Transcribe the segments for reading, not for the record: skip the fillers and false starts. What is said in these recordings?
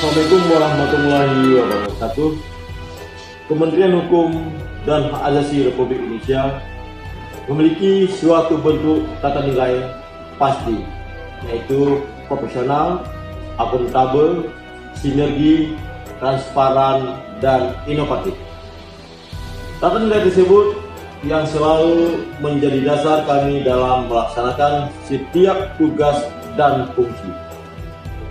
Assalamualaikum warahmatullahi wabarakatuh. Kementerian Hukum dan Hak Asasi Republik Indonesia memiliki suatu bentuk tata nilai pasti, yaitu profesional, akuntabel, sinergi, transparan, dan inovatif. Tata nilai tersebut yang selalu menjadi dasar kami dalam melaksanakan setiap tugas dan fungsi.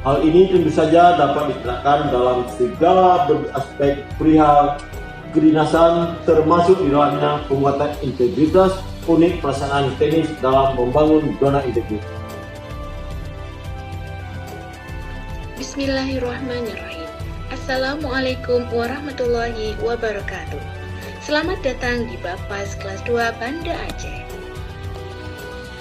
Hal ini tentu saja dapat diterapkan dalam segala aspek perihal kedinasan, termasuk di dalamnya penguatan integritas, unik pelaksanaan teknis dalam membangun zona integritas. Bismillahirrahmanirrahim. Assalamualaikum warahmatullahi wabarakatuh. Selamat datang di Bapas kelas 2 Banda Aceh.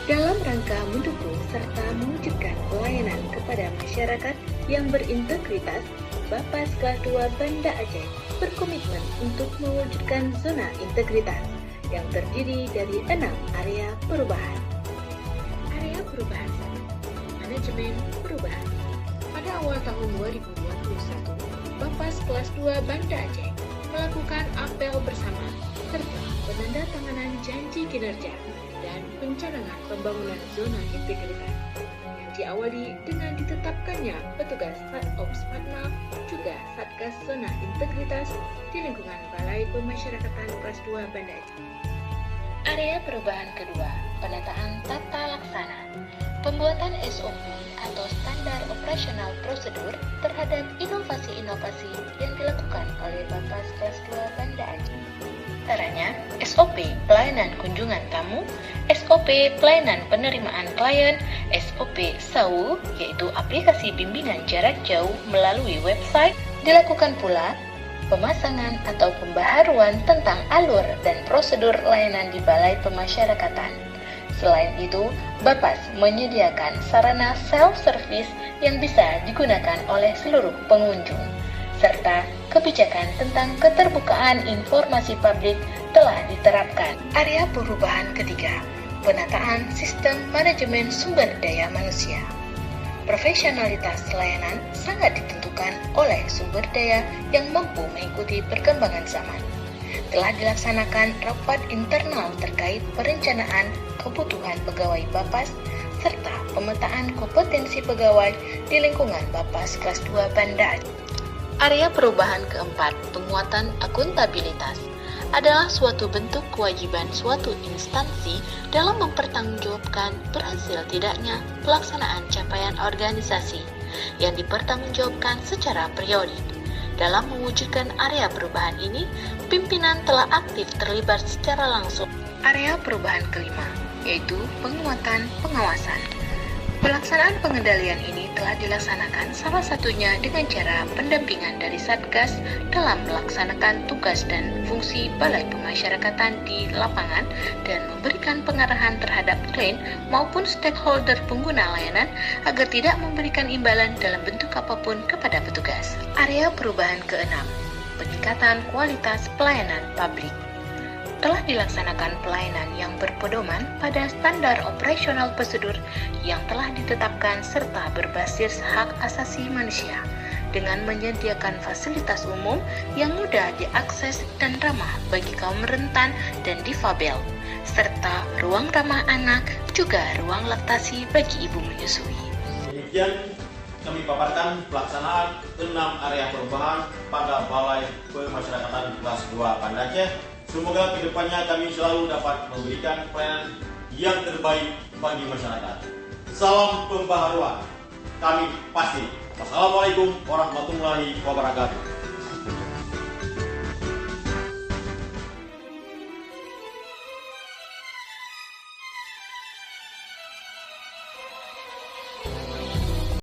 Dalam rangka mendukung serta mewujudkan pelayanan kepada masyarakat yang berintegritas, Bapas kelas 2 Banda Aceh berkomitmen untuk mewujudkan zona integritas yang terdiri dari 6 area perubahan. Area perubahan 1. Manajemen perubahan. Pada awal tahun 2021, Bapas kelas 2 Banda Aceh melakukan apel bersama serta penandatanganan janji kinerja dan pencanangan pembangunan zona integritas yang diawali dengan ditetapkannya petugas Satops Fatma juga Satgas Zona Integritas di lingkungan Balai Pemasyarakatan Kelas 2 Banda Aceh. Area perubahan kedua, penataan tata laksana. Pembuatan SOP atau Standar Operasional Prosedur terhadap inovasi-inovasi yang dilakukan oleh Bapas Kelas 2 Banda Aceh. Antaranya SOP pelayanan kunjungan tamu, SOP pelayanan penerimaan klien, SOP SAU yaitu aplikasi bimbingan jarak jauh melalui website. Dilakukan pula pemasangan atau pembaharuan tentang alur dan prosedur layanan di Balai Pemasyarakatan. Selain itu, Bapas menyediakan sarana self-service yang bisa digunakan oleh seluruh pengunjung, serta kebijakan tentang keterbukaan informasi publik telah diterapkan. Area perubahan ketiga, penataan sistem manajemen sumber daya manusia. Profesionalitas layanan sangat ditentukan oleh sumber daya yang mampu mengikuti perkembangan zaman. Telah dilaksanakan rapat internal terkait perencanaan kebutuhan pegawai Bapas serta pemetaan kompetensi pegawai di lingkungan Bapas kelas 2 Banda Aceh. Area perubahan keempat, penguatan akuntabilitas, adalah suatu bentuk kewajiban suatu instansi dalam mempertanggungjawabkan berhasil tidaknya pelaksanaan capaian organisasi yang dipertanggungjawabkan secara periodik. Dalam mewujudkan area perubahan ini, pimpinan telah aktif terlibat secara langsung. Area perubahan kelima, yaitu penguatan pengawasan. Pelaksanaan pengendalian ini telah dilaksanakan salah satunya dengan cara pendampingan dari Satgas dalam melaksanakan tugas dan fungsi Balai Pemasyarakatan di lapangan dan memberikan pengarahan terhadap klien maupun stakeholder pengguna layanan agar tidak memberikan imbalan dalam bentuk apapun kepada petugas. Area perubahan keenam, peningkatan kualitas pelayanan publik. Telah dilaksanakan pelayanan yang berpedoman pada standar operasional prosedur yang telah ditetapkan serta berbasis hak asasi manusia dengan menyediakan fasilitas umum yang mudah diakses dan ramah bagi kaum rentan dan difabel, serta ruang ramah anak juga ruang laktasi bagi ibu menyusui. Demikian kami paparkan pelaksanaan 6 area perubahan pada Balai Pemasyarakatan Kelas 2 Banda Aceh. Semoga kedepannya kami selalu dapat memberikan pelayanan yang terbaik bagi masyarakat. Salam pembaharuan, kami pasti. Wassalamualaikum warahmatullahi wabarakatuh.